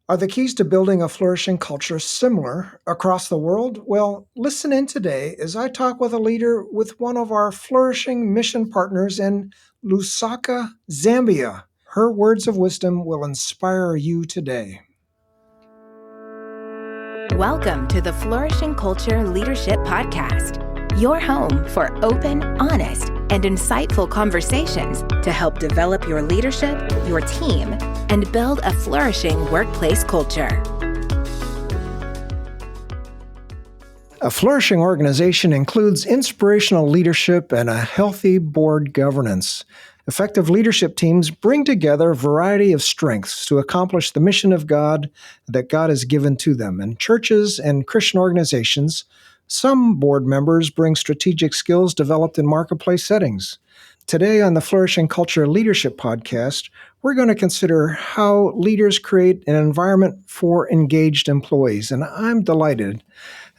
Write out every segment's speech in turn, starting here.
Are the keys to building a flourishing culture similar across the world? Well, listen in today as I talk with a leader with one of our flourishing mission partners in Lusaka, Zambia. Her words of wisdom will inspire you today. Welcome to the Flourishing Culture Leadership Podcast, your home for open, honest, and insightful conversations to help develop your leadership, your team, and build a flourishing workplace culture. A flourishing organization includes inspirational leadership and a healthy board governance. Effective leadership teams bring together a variety of strengths to accomplish the mission of God that God has given to them. In churches and Christian organizations, some board members bring strategic skills developed in marketplace settings. Today on the Flourishing Culture Leadership Podcast, we're going to consider how leaders create an environment for engaged employees. And I'm delighted,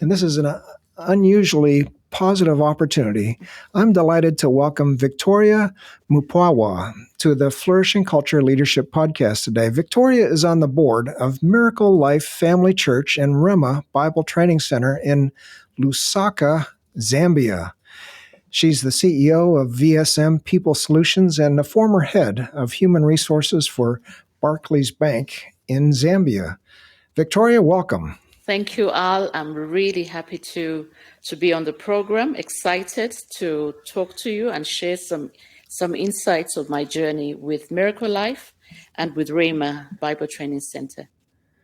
and this is an unusually positive opportunity. I'm delighted to welcome Victoria Mupwaya to the Flourishing Culture Leadership Podcast today. Victoria is on the board of Miracle Life Family Church and Rema Bible Training Center in Lusaka, Zambia. She's the CEO of VSM People Solutions and the former head of human resources for Barclays Bank in Zambia. Victoria, welcome. Thank you, Al. I'm really happy to be on the program, excited to talk to you and share some insights of my journey with Miracle Life and with Rema Bible Training Center.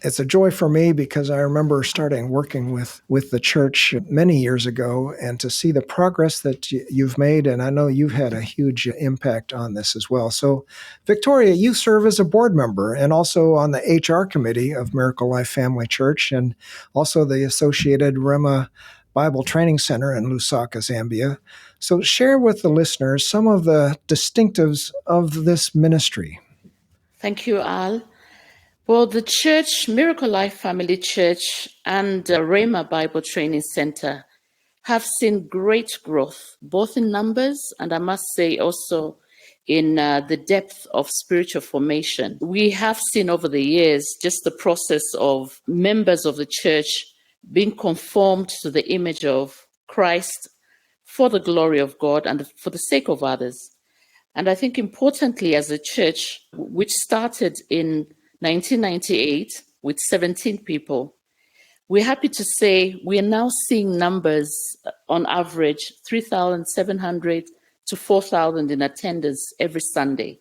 It's a joy for me because I remember starting working with the church many years ago, and to see the progress that you've made, and I know you've had a huge impact on this as well. So, Victoria, you serve as a board member and also on the HR committee of Miracle Life Family Church and also the associated Rema Bible Training Center in Lusaka, Zambia. So share with the listeners some of the distinctives of this ministry. Thank you, Al. Well, the church, Miracle Life Family Church and Rema Bible Training Center have seen great growth, both in numbers and I must say also in the depth of spiritual formation. We have seen over the years just the process of members of the church being conformed to the image of Christ for the glory of God and for the sake of others. And I think importantly, as a church, which started in 1998 with 17 people, we're happy to say we are now seeing numbers on average 3,700 to 4,000 in attendance every Sunday.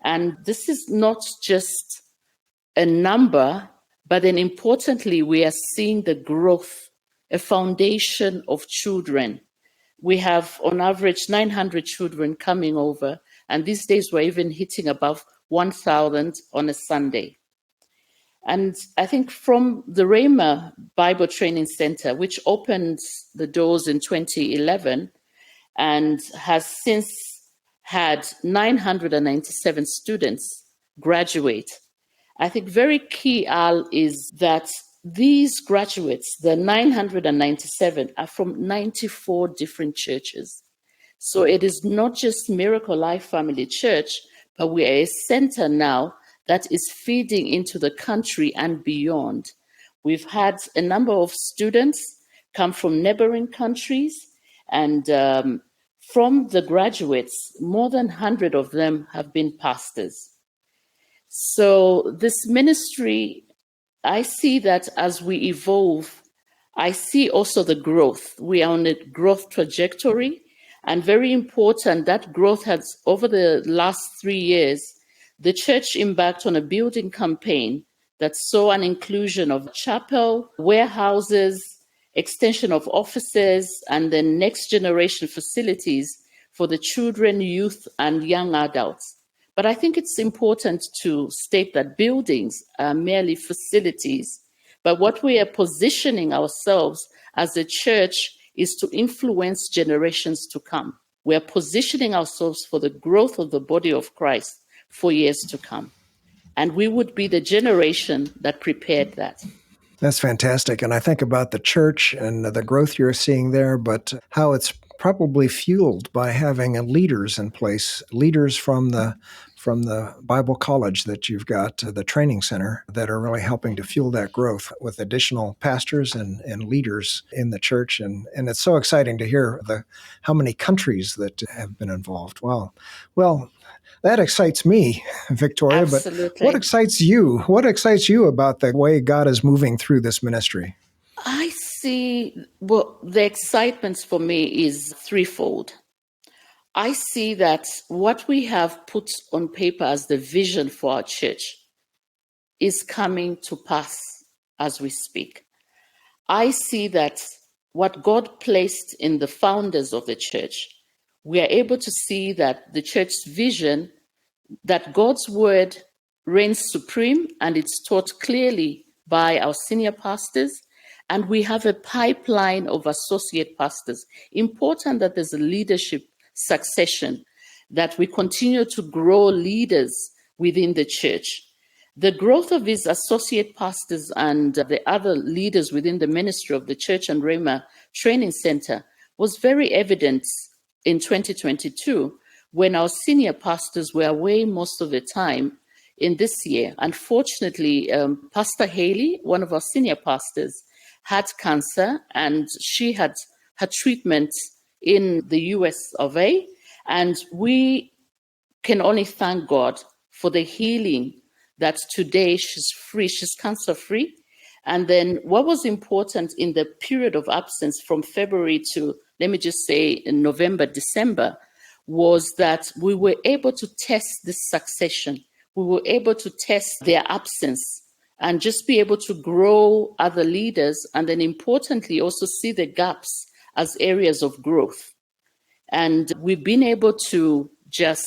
And this is not just a number, but then importantly, we are seeing the growth, a foundation of children. We have on average 900 children coming over, and these days we're even hitting above 1,000 on a Sunday. And I think from the Rema Bible Training Center, which opened the doors in 2011 and has since had 997 students graduate, I think very key, Al, is that these graduates, the 997, are from 94 different churches. So it is not just Miracle Life Family Church, but we are a center now that is feeding into the country and beyond. We've had a number of students come from neighboring countries, and from the graduates, more than 100 of them have been pastors. So this ministry, I see that as we evolve, I see also the growth. We are on a growth trajectory. And very important, that growth has, over the last 3 years, the church embarked on a building campaign that saw an inclusion of chapel, warehouses, extension of offices, and then next generation facilities for the children, youth, and young adults. But I think it's important to state that buildings are merely facilities, but what we are positioning ourselves as a church is to influence generations to come. We are positioning ourselves for the growth of the body of Christ for years to come. And we would be the generation that prepared that. That's fantastic. And I think about the church and the growth you're seeing there, but how it's probably fueled by having leaders in place, leaders from the from the Bible College that you've got, the training center, that are really helping to fuel that growth with additional pastors and leaders in the church. And it's so exciting to hear how many countries that have been involved. Wow. Well, that excites me, Victoria, but what Absolutely. excites you? What excites you about the way God is moving through this ministry? I see, well, the excitement for me is threefold. I see that what we have put on paper as the vision for our church is coming to pass as we speak. I see that what God placed in the founders of the church, we are able to see that the church's vision, that God's word reigns supreme and it's taught clearly by our senior pastors. And we have a pipeline of associate pastors. Important that there's a leadership succession, that we continue to grow leaders within the church. The growth of these associate pastors and the other leaders within the ministry of the church and Rhema Training Center was very evident in 2022 when our senior pastors were away most of the time in this year. Unfortunately, Pastor Haley, one of our senior pastors, had cancer and she had her treatment in the US of A. And we can only thank God for the healing that today she's free, she's cancer free. And then what was important in the period of absence from February to, let me just say, in November, December, was that we were able to test this succession. We were able to test their absence and just be able to grow other leaders. And then importantly, also see the gaps as areas of growth. And we've been able to just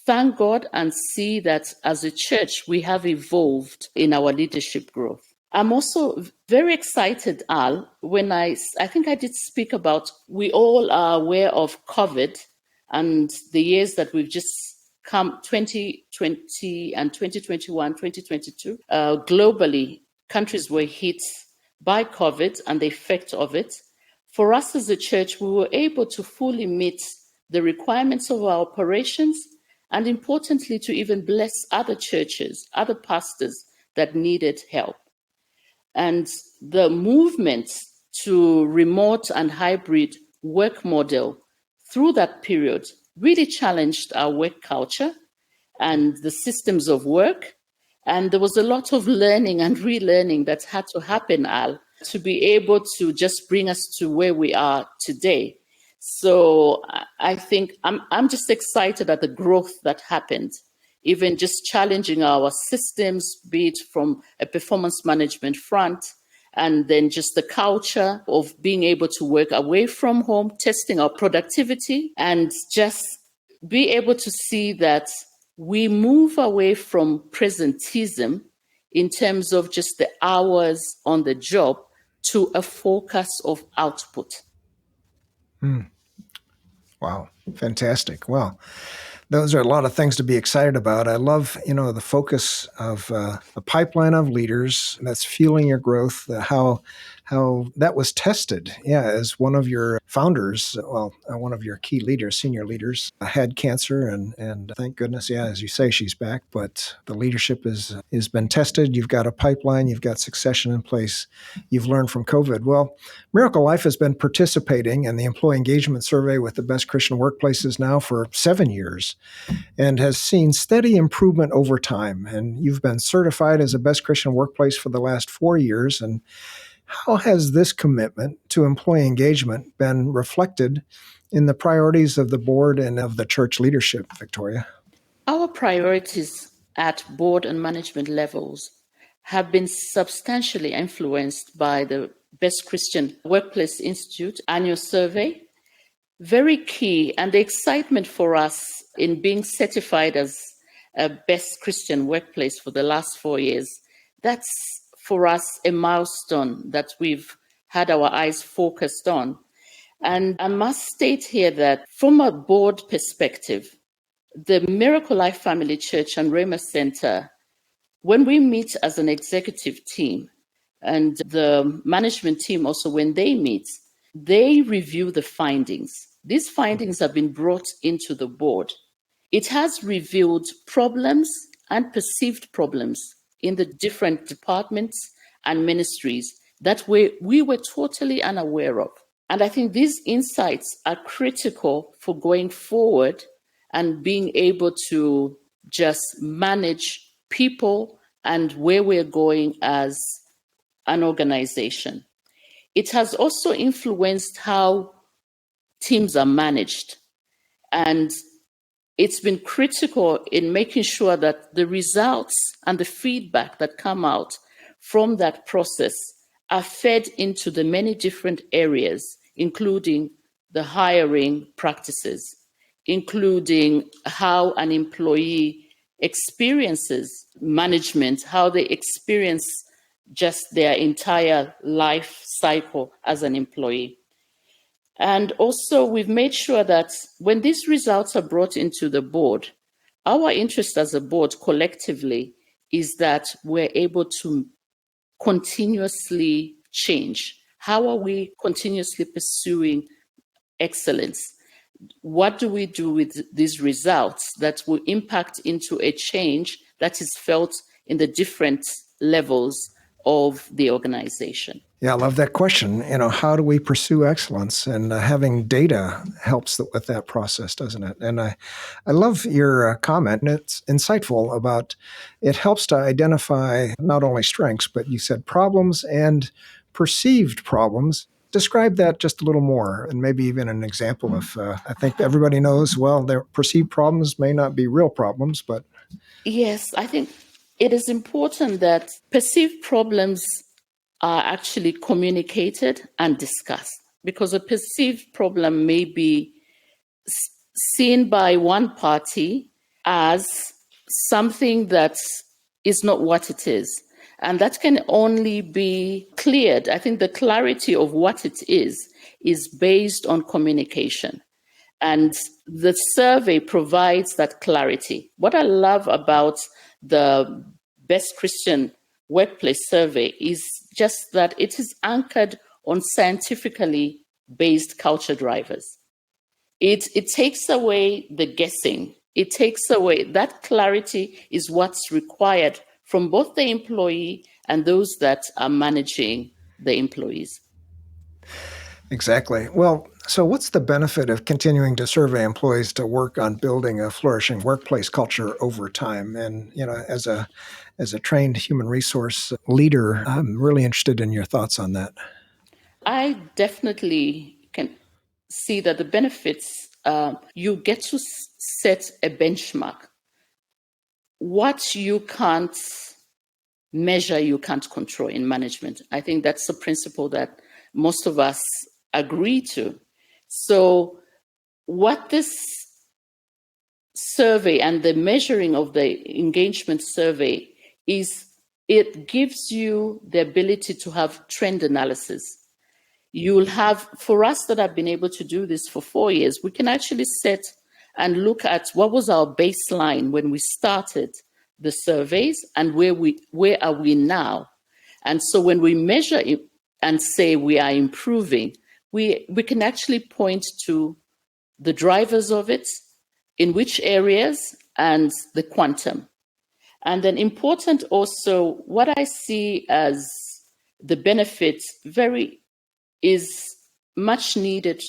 thank God and see that as a church, we have evolved in our leadership growth. I'm also very excited, Al, when I think I did speak about, we all are aware of COVID and the years that we've just come, 2020 and 2021, 2022. Globally, countries were hit by COVID and the effect of it. For us as a church, we were able to fully meet the requirements of our operations and importantly, to even bless other churches, other pastors that needed help. And the movement to remote and hybrid work model through that period really challenged our work culture and the systems of work. And there was a lot of learning and relearning that had to happen, Al, to be able to just bring us to where we are today. So I think I'm just excited at the growth that happened, even just challenging our systems, be it from a performance management front, and then just the culture of being able to work away from home, testing our productivity, and just be able to see that we move away from presentism in terms of just the hours on the job to a focus of output. Wow, fantastic. Well, those are a lot of things to be excited about. I love, the focus of the pipeline of leaders that's fueling your growth, how that was tested. Yeah, as one of your founders, one of your key leaders, senior leaders, had cancer, and thank goodness, yeah, as you say, she's back. But the leadership has been tested. You've got a pipeline. You've got succession in place. You've learned from COVID. Well, Miracle Life has been participating in the employee engagement survey with the best Christian workplaces now for 7 years, and has seen steady improvement over time. And you've been certified as a best Christian workplace for the last 4 years. And how has this commitment to employee engagement been reflected in the priorities of the board and of the church leadership, Victoria? Our priorities at board and management levels have been substantially influenced by the Best Christian Workplace Institute annual survey. Very key, and the excitement for us in being certified as a Best Christian Workplace for the last 4 years, that's for us a milestone that we've had our eyes focused on. And I must state here that from a board perspective, the Miracle Life Family Church and Rhema Center, when we meet as an executive team and the management team also, when they meet, they review the findings. These findings have been brought into the board. It has revealed problems and perceived problems in the different departments and ministries that we were totally unaware of. And I think these insights are critical for going forward and being able to just manage people and where we're going as an organization. It has also influenced how teams are managed. And it's been critical in making sure that the results and the feedback that come out from that process are fed into the many different areas, including the hiring practices, including how an employee experiences management, how they experience just their entire life cycle as an employee. And also, we've made sure that when these results are brought into the board, our interest as a board collectively is that we're able to continuously change. How are we continuously pursuing excellence? What do we do with these results that will impact into a change that is felt in the different levels of the organization? Yeah, I love that question. How do we pursue excellence? And having data helps with that process, doesn't it? And I love your comment, and it's insightful about it helps to identify not only strengths, but you said problems and perceived problems. Describe that just a little more, and maybe even an example of, I think everybody knows, well, their perceived problems may not be real problems, but. Yes, I think it is important that perceived problems are actually communicated and discussed, because a perceived problem may be seen by one party as something that is not what it is. And that can only be cleared. I think the clarity of what it is based on communication. And the survey provides that clarity. What I love about the Best Christian Workplace Survey is just that it is anchored on scientifically based culture drivers. It takes away the guessing. It takes away that clarity is what's required from both the employee and those that are managing the employees. Exactly. Well, so what's the benefit of continuing to survey employees to work on building a flourishing workplace culture over time? And as a trained human resource leader, I'm really interested in your thoughts on that. I definitely can see that the benefits, you get to set a benchmark. What you can't measure, you can't control in management. I think that's a principle that most of us agree to. So what this survey and the measuring of the engagement survey is, it gives you the ability to have trend analysis. You'll have, for us that have been able to do this for 4 years, we can actually set and look at what was our baseline when we started the surveys and where are we now. And so when we measure it and say we are improving, we can actually point to the drivers of it, in which areas, and the quantum. And then important also, what I see as the benefit is much needed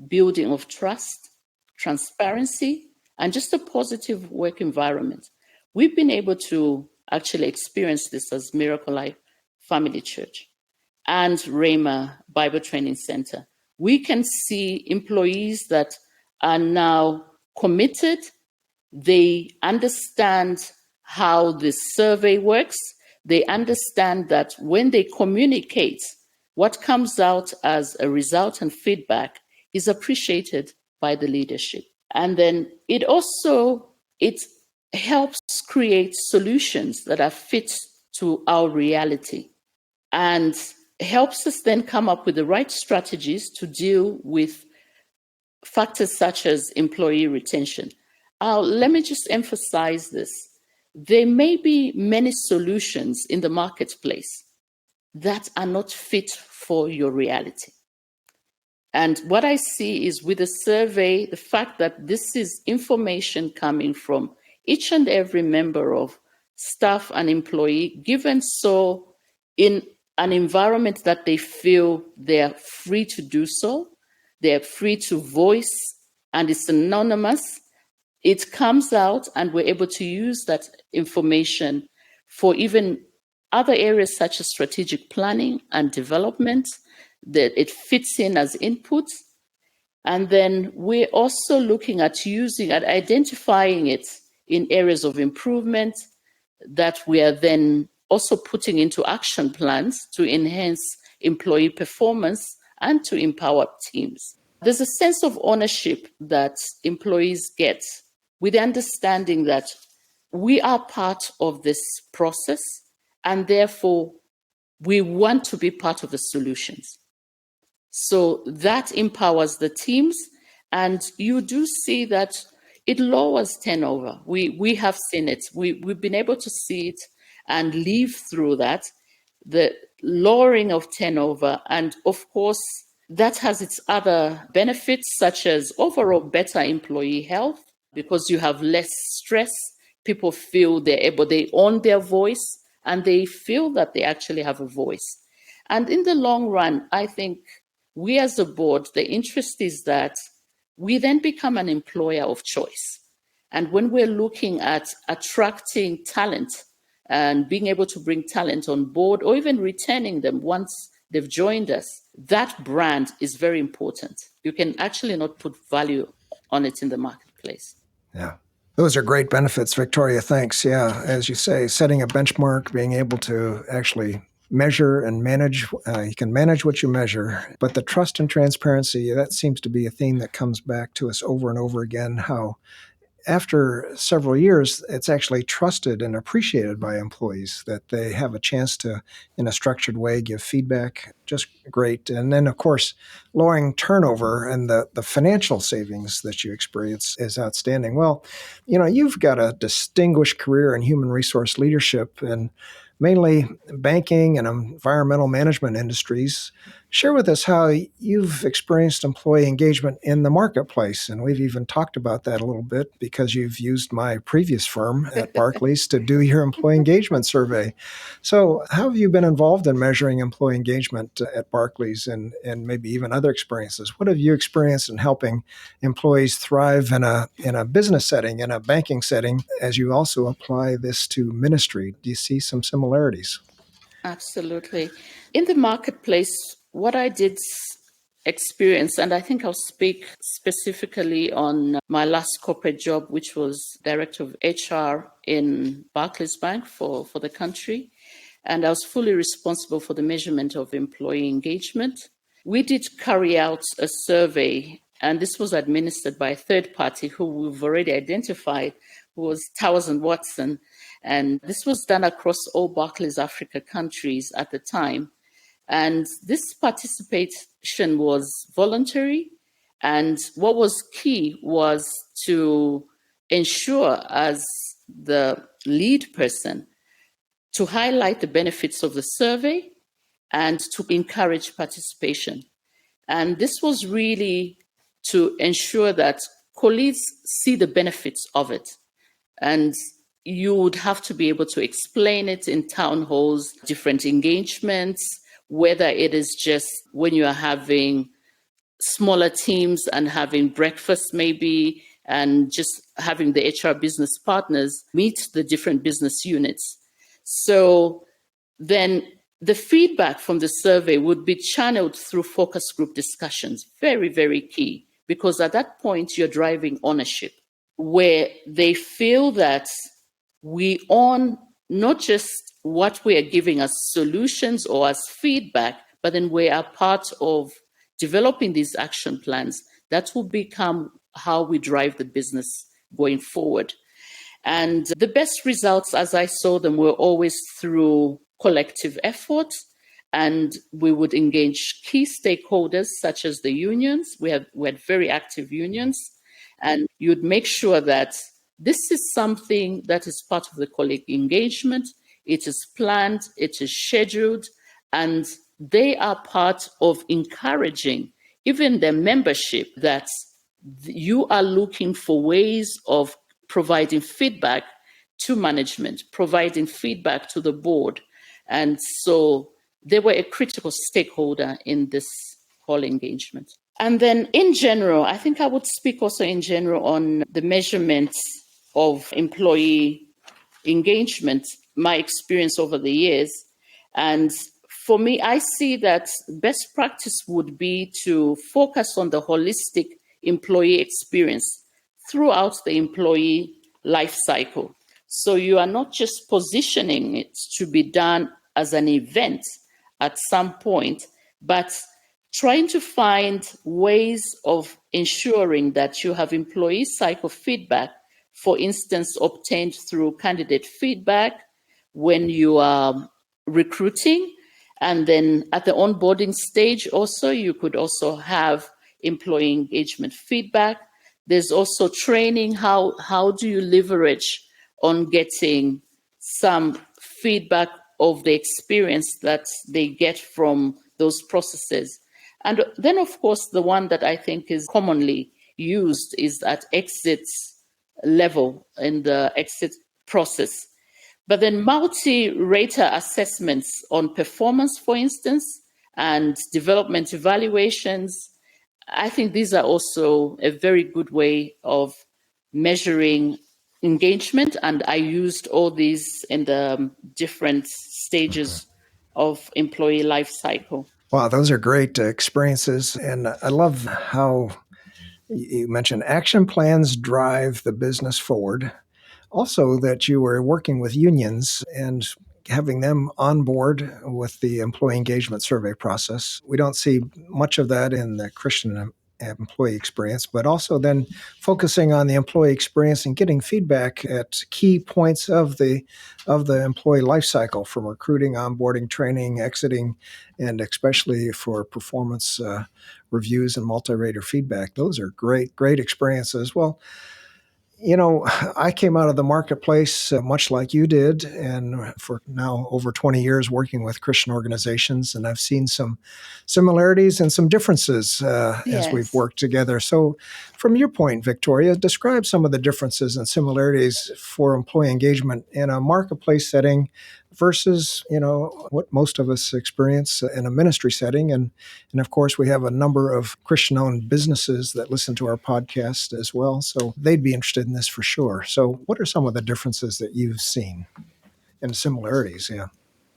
building of trust, transparency, and just a positive work environment. We've been able to actually experience this as Miracle Life Family Church and Rhema Bible Training Center. We can see employees that are now committed. They understand how this survey works. They understand that when they communicate, what comes out as a result and feedback is appreciated by the leadership. And then it helps create solutions that are fit to our reality and helps us then come up with the right strategies to deal with factors such as employee retention. Let me just emphasize this. There may be many solutions in the marketplace that are not fit for your reality. And what I see is with the survey, the fact that this is information coming from each and every member of staff and employee, given so in an environment that they feel they're free to do so, they're free to voice, and it's anonymous. It comes out, and we're able to use that information for even other areas such as strategic planning and development, that it fits in as input. And then we're also looking at using and identifying it in areas of improvement that we are then also putting into action plans to enhance employee performance and to empower teams. There's a sense of ownership that employees get with the understanding that we are part of this process, and therefore we want to be part of the solutions. So that empowers the teams, and you do see that it lowers turnover. We have seen it. We've been able to see it and live through that, the lowering of turnover. And of course, that has its other benefits, such as overall better employee health, because you have less stress. People feel they own their voice, and they feel that they actually have a voice. And in the long run, I think we as a board, the interest is that we then become an employer of choice. And when we're looking at attracting talent and being able to bring talent on board, or even retaining them once they've joined us, that brand is very important. You can actually not put value on it in the marketplace. Yeah. Those are great benefits, Victoria. Thanks. Yeah. As you say, setting a benchmark, being able to actually measure and manage. You can manage what you measure, but the trust and transparency, that seems to be a theme that comes back to us over and over again, how after several years, it's actually trusted and appreciated by employees that they have a chance to, in a structured way, give feedback. Just great. And then, of course, lowering turnover and the financial savings that you experience is outstanding. Well, you've got a distinguished career in human resource leadership and mainly banking and environmental management industries. Share with us how you've experienced employee engagement in the marketplace. And we've even talked about that a little bit because you've used my previous firm at Barclays to do your employee engagement survey. So how have you been involved in measuring employee engagement at Barclays and maybe even other experiences? What have you experienced in helping employees thrive in a business setting, in a banking setting, as you also apply this to ministry? Do you see some similarities? Absolutely. In the marketplace, what I did experience, and I think I'll speak specifically on my last corporate job, which was Director of HR in Barclays Bank for the country. And I was fully responsible for the measurement of employee engagement. We did carry out a survey, and this was administered by a third party who we've already identified, who was Towers and Watson. And this was done across all Barclays Africa countries at the time. And this participation was voluntary. And what was key was to ensure, as the lead person, to highlight the benefits of the survey and to encourage participation. And this was really to ensure that colleagues see the benefits of it. And you would have to be able to explain it in town halls, different engagements, whether it is just when you are having smaller teams and having breakfast maybe, and just having the HR business partners meet the different business units. So then the feedback from the survey would be channeled through focus group discussions. Very, very key, because at that point you're driving ownership, where they feel that we own not just what we are giving as solutions or as feedback, but then we are part of developing these action plans. That will become how we drive the business going forward. And the best results, as I saw them, were always through collective effort. And we would engage key stakeholders, such as the unions. We had very active unions. And you'd make sure that this is something that is part of the colleague engagement. It is planned, it is scheduled, and they are part of encouraging even the membership, that you are looking for ways of providing feedback to management, providing feedback to the board. And so they were a critical stakeholder in this whole engagement. And then in general, I think I would speak also in general on the measurements of employee engagement, my experience over the years. And for me, I see that best practice would be to focus on the holistic employee experience throughout the employee life cycle. So you are not just positioning it to be done as an event at some point, but trying to find ways of ensuring that you have employee cycle feedback, for instance, obtained through candidate feedback when you are recruiting. And then at the onboarding stage also, you could also have employee engagement feedback. There's also training. How do you leverage on getting some feedback of the experience that they get from those processes? And then, of course, the one that I think is commonly used is at exit level in the exit process. But then multi-rater assessments on performance, for instance, and development evaluations, I think these are also a very good way of measuring engagement. And I used all these in the different stages of employee life cycle. Wow, those are great experiences. And I love how you mentioned action plans drive the business forward. Also, that you were working with unions and having them on board with the employee engagement survey process. We don't see much of that in the Christian employee experience, but also then focusing on the employee experience and getting feedback at key points of the employee life cycle, from recruiting, onboarding, training, exiting, and especially for performance reviews and multi-rater feedback. Those are great experiences. Well, I came out of the marketplace much like you did, and for now over 20 years working with Christian organizations, and I've seen some similarities and some differences as we've worked together. So from your point, Victoria, describe some of the differences and similarities for employee engagement in a marketplace setting versus, what most of us experience in a ministry setting. And of course, we have a number of Christian-owned businesses that listen to our podcast as well. So they'd be interested in this for sure. So what are some of the differences that you've seen and similarities? Yeah.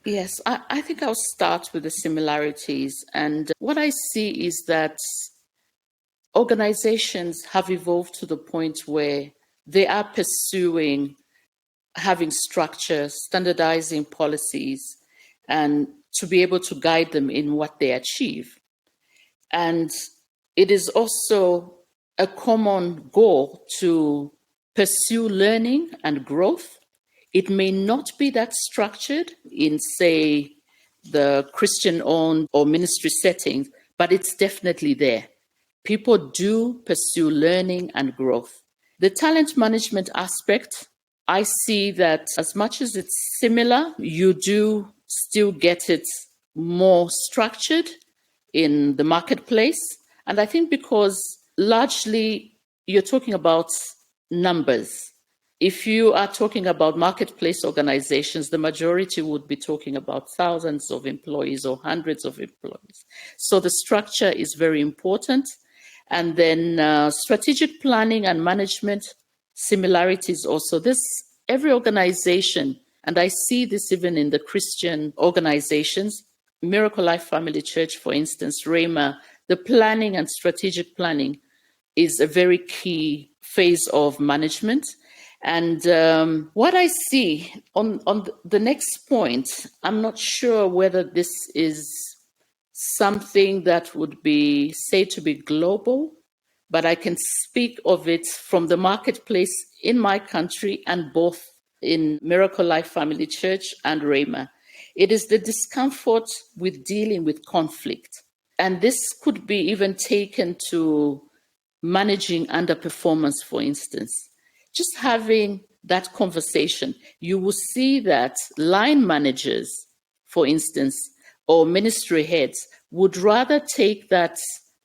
Yes, I think I'll start with the similarities. And what I see is that organizations have evolved to the point where they are pursuing having structure, standardizing policies, and to be able to guide them in what they achieve. And it is also a common goal to pursue learning and growth. It may not be that structured in, say, the Christian-owned or ministry settings, but it's definitely there. People do pursue learning and growth. The talent management aspect, I see that as much as it's similar, you do still get it more structured in the marketplace. And I think because largely you're talking about numbers. If you are talking about marketplace organizations, the majority would be talking about thousands of employees or hundreds of employees. So the structure is very important. And then strategic planning and management similarities also. Every organization, and I see this even in the Christian organizations, Miracle Life Family Church, for instance, Rhema, the planning and strategic planning is a very key phase of management. And what I see on the next point, I'm not sure whether this is something that would be said to be global, but I can speak of it from the marketplace in my country and both in Miracle Life Family Church and Rhema. It is the discomfort with dealing with conflict. And this could be even taken to managing underperformance, for instance. Just having that conversation, you will see that line managers, for instance, or ministry heads would rather take that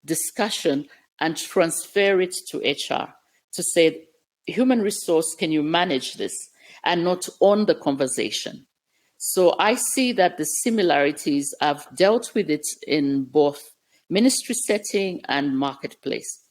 discussion and transfer it to HR to say, human resource, can you manage this? And not on the conversation. So I see that the similarities, I've dealt with it in both ministry setting and marketplace.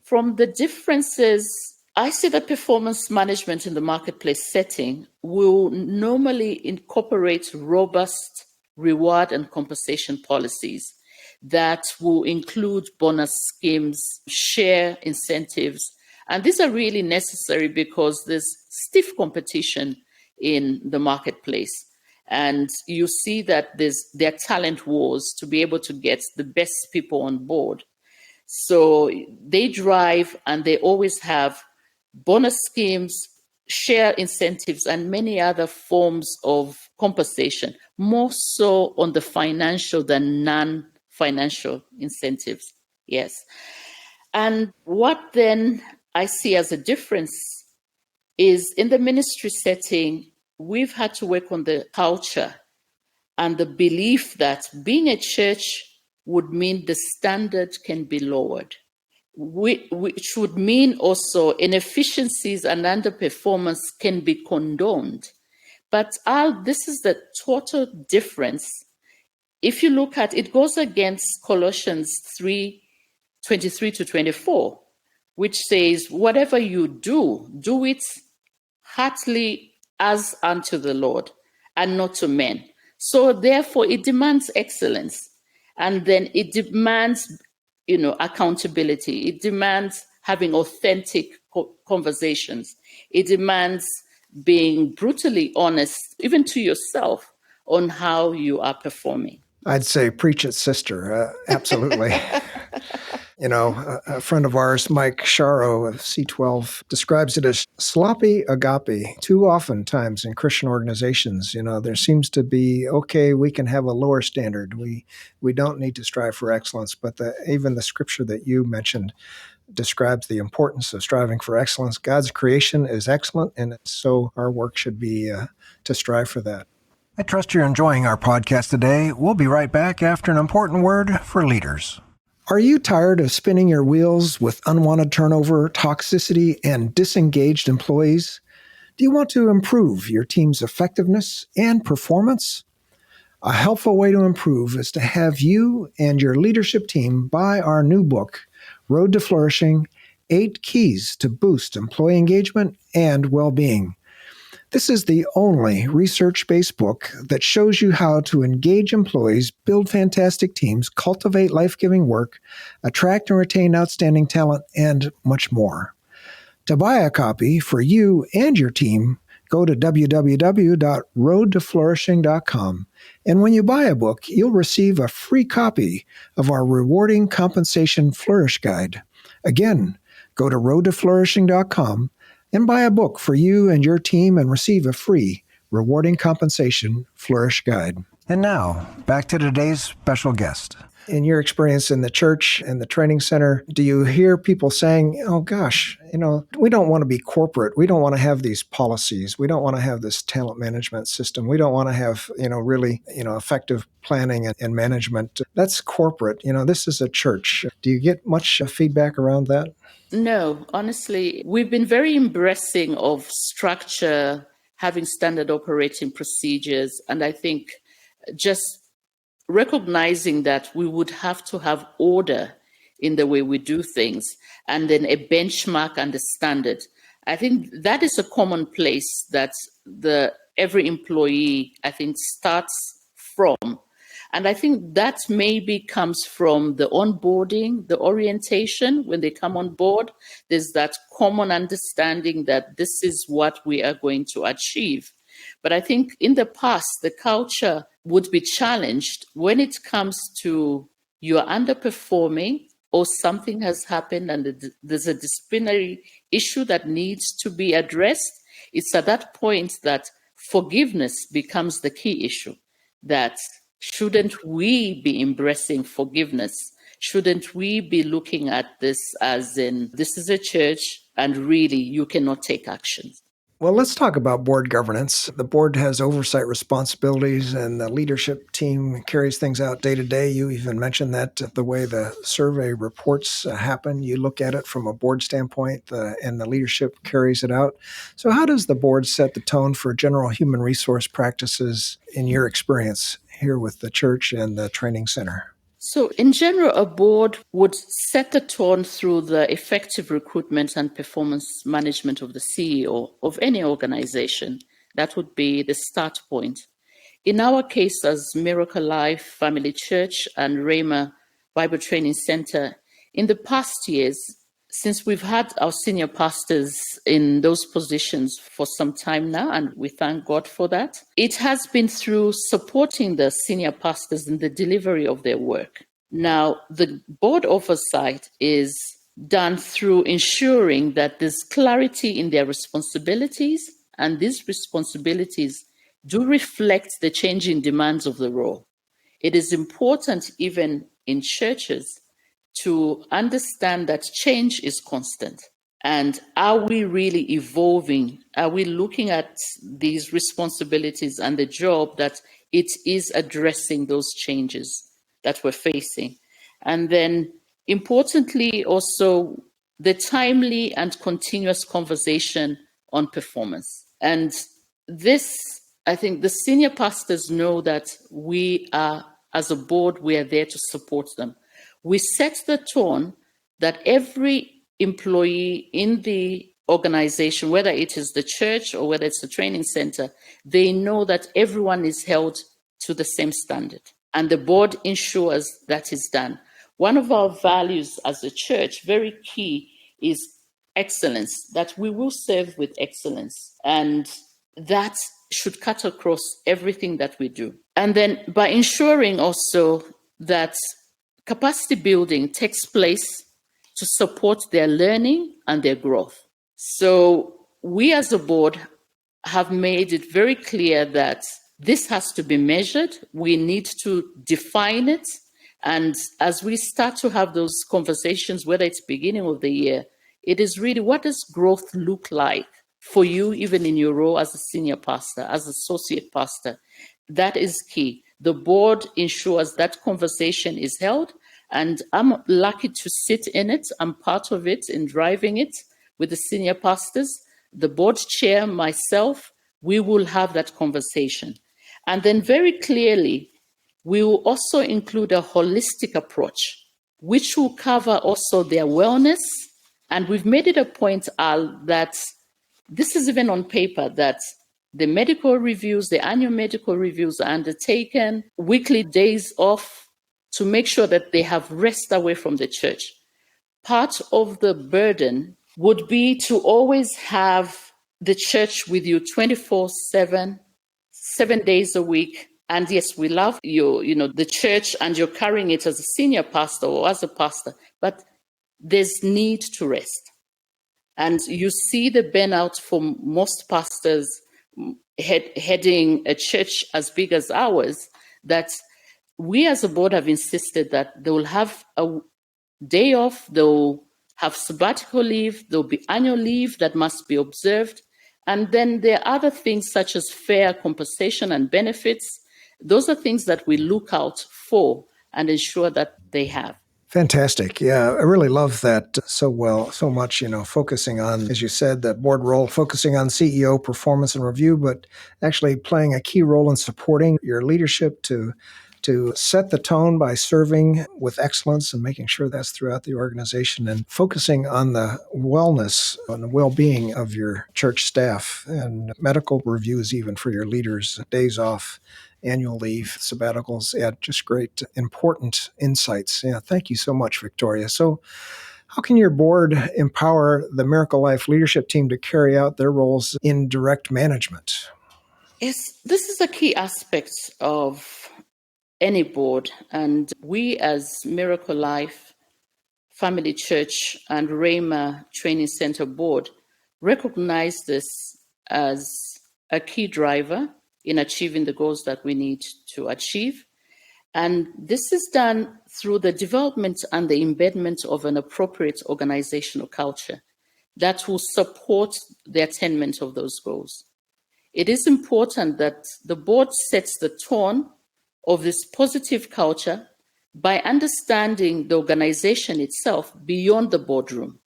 From the differences, I see that performance management in the marketplace setting will normally incorporate robust reward and compensation policies that will include bonus schemes, share incentives. And these are really necessary because there's stiff competition in the marketplace. And you see that there are talent wars to be able to get the best people on board. So they drive and they always have bonus schemes, share incentives, and many other forms of compensation, more so on the financial than non-financial incentives. Yes. And what then I see as a difference is in the ministry setting, we've had to work on the culture and the belief that being a church would mean the standard can be lowered, which would mean also inefficiencies and underperformance can be condoned. But this is the total difference. If you look at it, goes against Colossians 3:23-24, which says, whatever you do, do it heartily as unto the Lord and not to men. So therefore, it demands excellence. And then it demands, accountability. It demands having authentic conversations. It demands being brutally honest, even to yourself, on how you are performing. I'd say preach it, sister. Absolutely. A friend of ours, Mike Sharo of C12, describes it as sloppy agape. Too often times in Christian organizations, there seems to be, okay, we can have a lower standard. We don't need to strive for excellence. But even the scripture that you mentioned describes the importance of striving for excellence. God's creation is excellent, and so our work should be to strive for that. I trust you're enjoying our podcast today. We'll be right back after an important word for leaders. Are you tired of spinning your wheels with unwanted turnover, toxicity, and disengaged employees? Do you want to improve your team's effectiveness and performance? A helpful way to improve is to have you and your leadership team buy our new book, Road to Flourishing: 8 Keys to Boost Employee Engagement and Well-Being. This is the only research-based book that shows you how to engage employees, build fantastic teams, cultivate life-giving work, attract and retain outstanding talent, and much more. To buy a copy for you and your team, go to www.roadtoflourishing.com. And when you buy a book, you'll receive a free copy of our Rewarding Compensation Flourish Guide. Again, go to roadtoflourishing.com and buy a book for you and your team and receive a free Rewarding Compensation Flourish Guide. And now, back to today's special guest. In your experience in the church and the training center, do you hear people saying, oh gosh, we don't want to be corporate. We don't want to have these policies. We don't want to have this talent management system. We don't want to have, really, effective planning and management. That's corporate. This is a church. Do you get much feedback around that? No, honestly, we've been very embracing of structure, having standard operating procedures. And I think just recognizing that we would have to have order in the way we do things and then a benchmark and a standard. I think that is a common place that every employee, I think, starts from. And I think that maybe comes from the onboarding, the orientation. When they come on board, there's that common understanding that this is what we are going to achieve. But I think in the past, the culture would be challenged when it comes to you're underperforming or something has happened and there's a disciplinary issue that needs to be addressed. It's at that point that forgiveness becomes the key issue. That shouldn't we be embracing forgiveness? Shouldn't we be looking at this as in, this is a church and really you cannot take action? Well, let's talk about board governance. The board has oversight responsibilities and the leadership team carries things out day to day. You even mentioned that the way the survey reports happen, you look at it from a board standpoint and the leadership carries it out. So, how does the board set the tone for general human resource practices in your experience here with the church and the training center? So, in general, a board would set the tone through the effective recruitment and performance management of the CEO of any organization. That would be the start point. In our case, as Miracle Life Family Church and Rhema Bible Training Center, in the past years, since we've had our senior pastors in those positions for some time now, and we thank God for that, it has been through supporting the senior pastors in the delivery of their work. Now, the board oversight is done through ensuring that there's clarity in their responsibilities, and these responsibilities do reflect the changing demands of the role. It is important, even in churches, to understand that change is constant. And are we really evolving? Are we looking at these responsibilities and the job that it is addressing those changes that we're facing? And then, importantly, also the timely and continuous conversation on performance. And this, I think the senior pastors know that we are, as a board, we are there to support them. We set the tone that every employee in the organization, whether it is the church or whether it's the training center, they know that everyone is held to the same standard. And the board ensures that is done. One of our values as a church, very key, is excellence, that we will serve with excellence. And that should cut across everything that we do. And then by ensuring also that capacity building takes place to support their learning and their growth. So we as a board have made it very clear that this has to be measured. We need to define it. And as we start to have those conversations, whether it's beginning of the year, it is really, what does growth look like for you, even in your role as a senior pastor, as associate pastor? That is key. The board ensures that conversation is held, and I'm lucky to sit in it. I'm part of it in driving it with the senior pastors, the board chair, myself. We will have that conversation. And then very clearly, we will also include a holistic approach, which will cover also their wellness. And we've made it a point, Al, that this is even on paper, that the medical reviews, the annual medical reviews are undertaken, weekly days off to make sure that they have rest away from the church. Part of the burden would be to always have the church with you 24/7, 7 days a week. And yes, we love you, the church, and you're carrying it as a senior pastor or as a pastor, but there's need to rest. And you see the burnout for most pastors heading a church as big as ours, that we as a board have insisted that they will have a day off, they'll have sabbatical leave, there'll be annual leave that must be observed. And then there are other things such as fair compensation and benefits. Those are things that we look out for and ensure that they have. Fantastic. Yeah, I really love that so much, focusing on, as you said, that board role, focusing on CEO performance and review, but actually playing a key role in supporting your leadership to set the tone by serving with excellence and making sure that's throughout the organization, and focusing on the wellness and the well-being of your church staff and medical reviews even for your leaders, days off, annual leave, sabbaticals. Yeah, just great, important insights. Yeah, thank you so much, Victoria. So how can your board empower the Miracle Life leadership team to carry out their roles in direct management? Yes, this is a key aspect of any board. And we as Miracle Life Family Church and Rhema Training Center Board recognize this as a key driver in achieving the goals that we need to achieve. And this is done through the development and the embedment of an appropriate organizational culture. that will support the attainment of those goals. It is important that the board sets the tone of this positive culture by understanding the organization itself beyond the boardroom.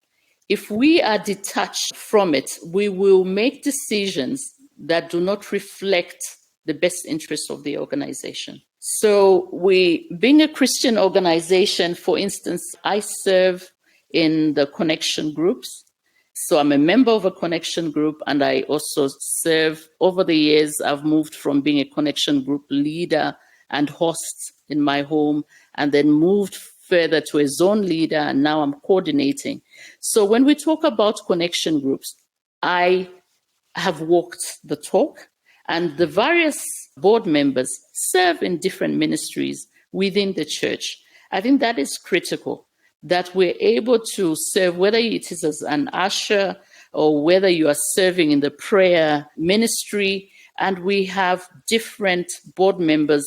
If we are detached from it, we will make decisions that do not reflect the best interests of the organization. So being a Christian organization, for instance, I serve in the connection groups. So I'm a member of a connection group, and I also serve. Over the years, I've moved from being a connection group leader and host in my home, and then moved further to a zone leader, and now I'm coordinating. So when we talk about connection groups, I have walked the talk, and the various board members serve in different ministries within the church. I think that is critical, that we're able to serve, whether it is as an usher or whether you are serving in the prayer ministry, and we have different board members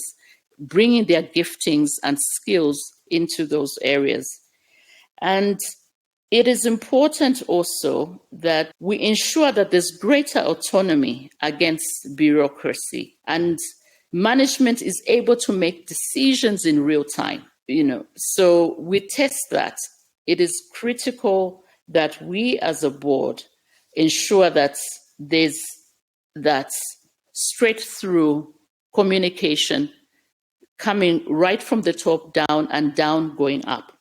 bringing their giftings and skills into those areas. And it is important also that we ensure that there's greater autonomy against bureaucracy, and management is able to make decisions in real time. So we test that. It is critical that we as a board ensure that there's that straight through communication coming right from the top down and down going up.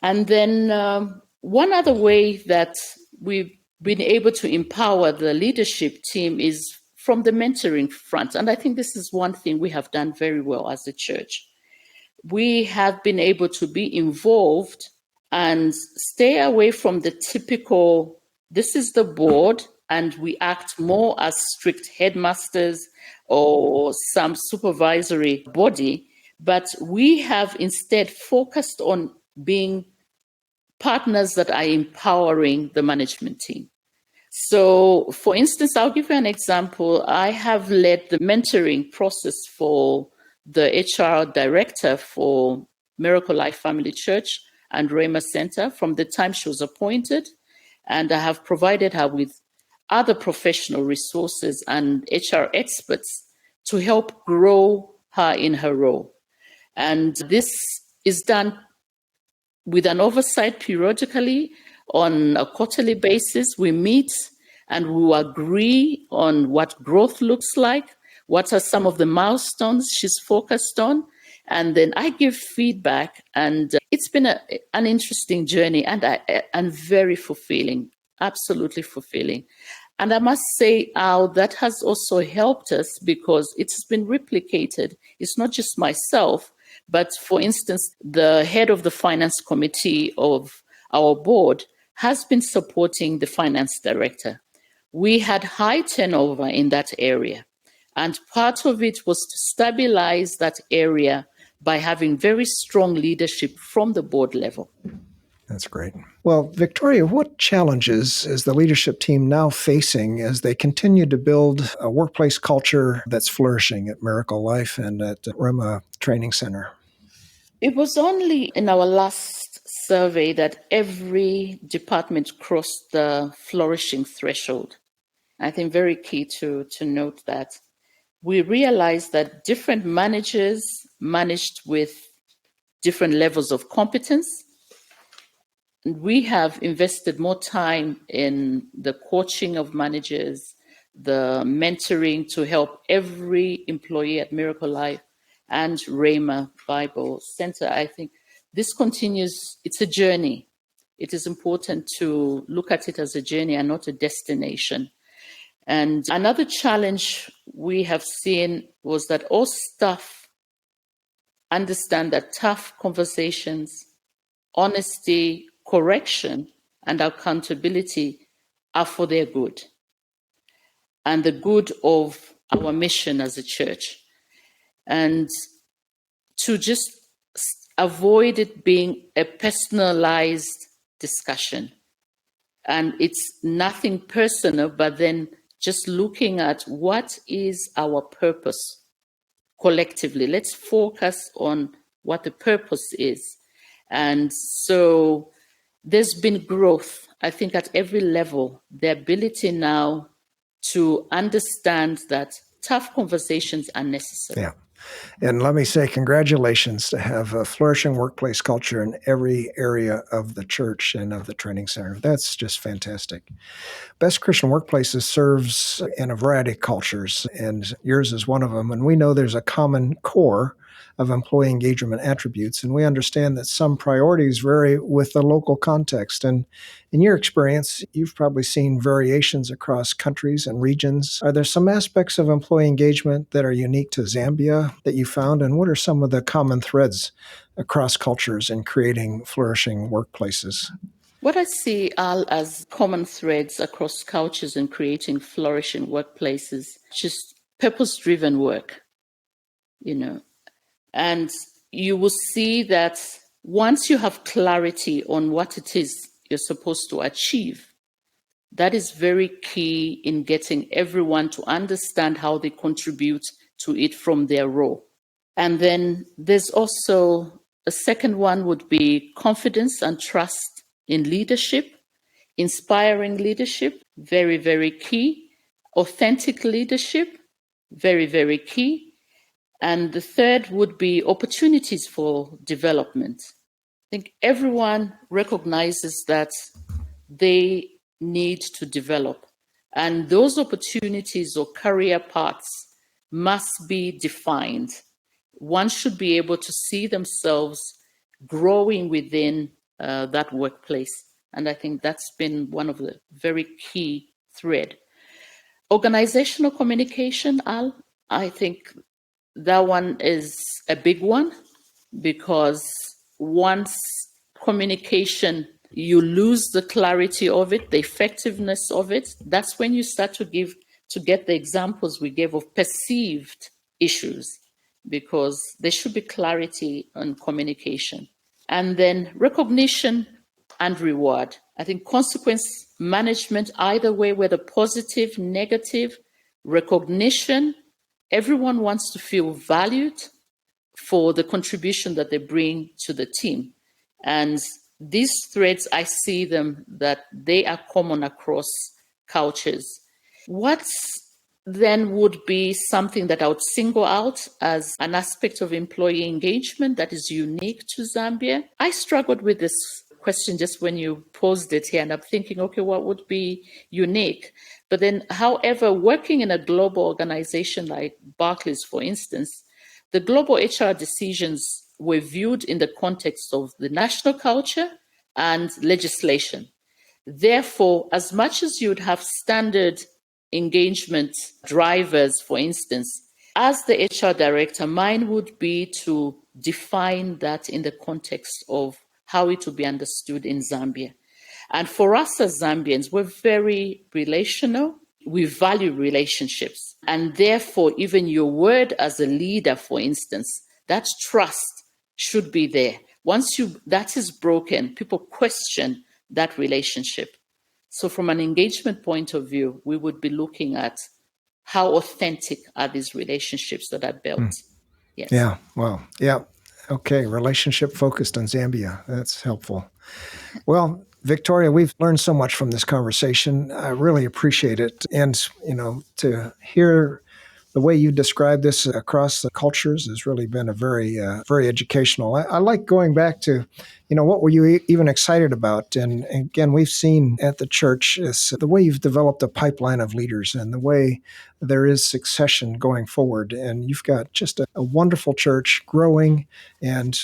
And then one other way that we've been able to empower the leadership team is from the mentoring front. And I think this is one thing we have done very well as a church. We have been able to be involved and stay away from the typical, this is the board, and we act more as strict headmasters or some supervisory body, but we have instead focused on being partners that are empowering the management team. So, for instance, I'll give you an example. I have led the mentoring process for the HR director for Miracle Life Family Church and Rhema Center from the time she was appointed, and I have provided her with other professional resources and HR experts to help grow her in her role. And this is done with an oversight periodically on a quarterly basis. We meet and we will agree on what growth looks like, what are some of the milestones she's focused on, and then I give feedback. And it's been an interesting journey and very fulfilling, absolutely fulfilling. And I must say, Al, that has also helped us because it's been replicated. It's not just myself, but for instance, the head of the finance committee of our board has been supporting the finance director. We had high turnover in that area. And part of it was to stabilize that area by having very strong leadership from the board level. That's great. Well, Victoria, what challenges is the leadership team now facing as they continue to build a workplace culture that's flourishing at Miracle Life and at Rhema Training Center? It was only in our last survey that every department crossed the flourishing threshold. I think very key to note that. We realized that different managers managed with different levels of competence. We have invested more time in the coaching of managers, the mentoring to help every employee at Miracle Life and Rhema Bible Center. I think this continues, it's a journey. It is important to look at it as a journey and not a destination. And another challenge we have seen was that all staff understand that tough conversations, honesty, correction, and accountability are for their good and the good of our mission as a church. And to just avoid it being a personalized discussion. And it's nothing personal, but then just looking at what is our purpose collectively. Let's focus on what the purpose is. And so there's been growth I think at every level, the ability now to understand that tough conversations are necessary. Yeah. And let me say congratulations to have a flourishing workplace culture in every area of the church and of the training center. That's just fantastic. Best Christian Workplaces serves in a variety of cultures, and yours is one of them. And we know there's a common core of employee engagement attributes, and we understand that some priorities vary with the local context. And in your experience, you've probably seen variations across countries and regions. Are there some aspects of employee engagement that are unique to Zambia that you found, and what are some of the common threads across cultures in creating flourishing workplaces? What I see, Al, as common threads across cultures in creating flourishing workplaces, just purpose-driven work, and you will see that once you have clarity on what it is you're supposed to achieve, that is very key in getting everyone to understand how they contribute to it from their role. And then there's also a second one would be confidence and trust in leadership, inspiring leadership, very, very key. Authentic leadership, very, very key. And the third would be opportunities for development. I think everyone recognizes that they need to develop, and those opportunities or career paths must be defined. One should be able to see themselves growing within that workplace. And I think that's been one of the very key thread. Organizational communication, Al, I think that one is a big one, because once communication, you lose the clarity of it, the effectiveness of it, that's when you start to get the examples we gave of perceived issues, because there should be clarity on communication. And then recognition and reward. I think consequence management, either way, whether positive, negative, recognition, everyone wants to feel valued for the contribution that they bring to the team. And these threads, I see them that they are common across cultures. What then would be something that I would single out as an aspect of employee engagement that is unique to Zambia? I struggled with this question just when you posed it here, and I'm thinking, okay, what would be unique? But then, however, working in a global organization like Barclays, for instance, the global HR decisions were viewed in the context of the national culture and legislation. Therefore, as much as you'd have standard engagement drivers, for instance, as the HR director, mine would be to define that in the context of how it will be understood in Zambia. And for us as Zambians, we're very relational. We value relationships. And therefore, even your word as a leader, for instance, that trust should be there. Once that is broken, people question that relationship. So from an engagement point of view, we would be looking at how authentic are these relationships that are built. Yes. Yeah. Well, yeah. Okay. Relationship focused on Zambia. That's helpful. Well, Victoria, we've learned so much from this conversation. I really appreciate it. And, to hear the way you describe this across the cultures has really been a very, very educational. I like going back to, what were you even excited about? And again, we've seen at the church is the way you've developed a pipeline of leaders and the way there is succession going forward. And you've got just a wonderful church growing and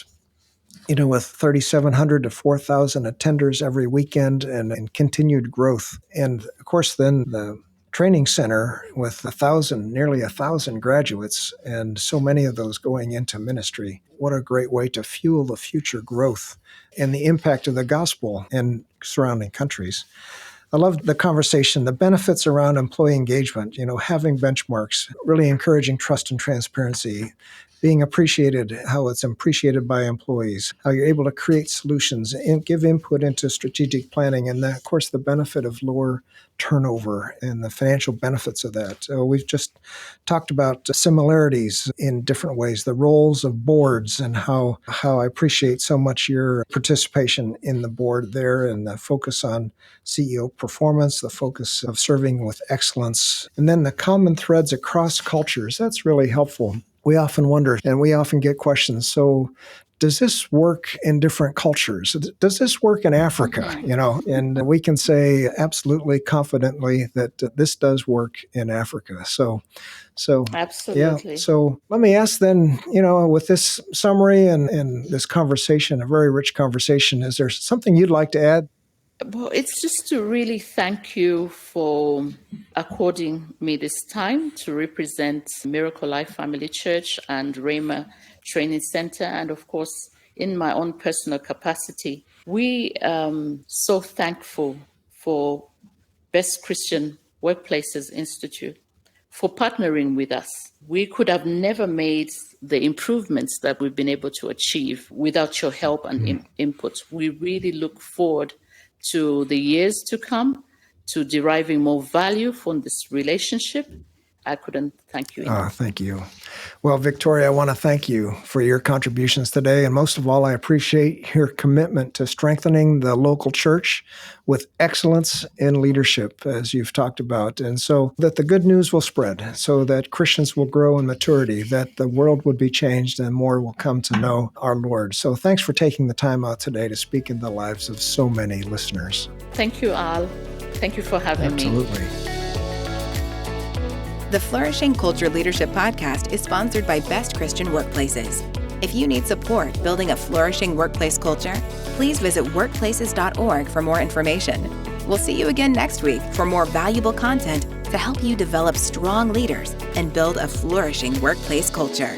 with 3,700 to 4,000 attenders every weekend and continued growth. And of course, then the training center with nearly 1,000 graduates, and so many of those going into ministry. What a great way to fuel the future growth and the impact of the gospel in surrounding countries. I love the conversation, the benefits around employee engagement, having benchmarks, really encouraging trust and transparency, being appreciated, how it's appreciated by employees, how you're able to create solutions and give input into strategic planning, and of course, the benefit of lower turnover and the financial benefits of that. We've just talked about similarities in different ways, the roles of boards, and how I appreciate so much your participation in the board there, and the focus on CEO performance, the focus of serving with excellence, and then the common threads across cultures. That's really helpful. We often wonder, and we often get questions, so does this work in different cultures? Does this work in Africa? And we can say absolutely confidently that this does work in Africa. So Absolutely. yeah. So let me ask then, with this summary and this conversation, a very rich conversation, is there something you'd like to add? Well, it's just to really thank you for according me this time to represent Miracle Life Family Church and Rhema Training Center, and of course, in my own personal capacity. We so thankful for Best Christian Workplaces Institute for partnering with us. We could have never made the improvements that we've been able to achieve without your help and input. We really look forward to the years to come, to deriving more value from this relationship. I couldn't thank you enough. Thank you. Well, Victoria, I want to thank you for your contributions today. And most of all, I appreciate your commitment to strengthening the local church with excellence in leadership, as you've talked about. And so that the good news will spread, so that Christians will grow in maturity, that the world would be changed and more will come to know our Lord. So thanks for taking the time out today to speak in the lives of so many listeners. Thank you, Al. Thank you for having me. Absolutely. The Flourishing Culture Leadership Podcast is sponsored by Best Christian Workplaces. If you need support building a flourishing workplace culture, please visit workplaces.org for more information. We'll see you again next week for more valuable content to help you develop strong leaders and build a flourishing workplace culture.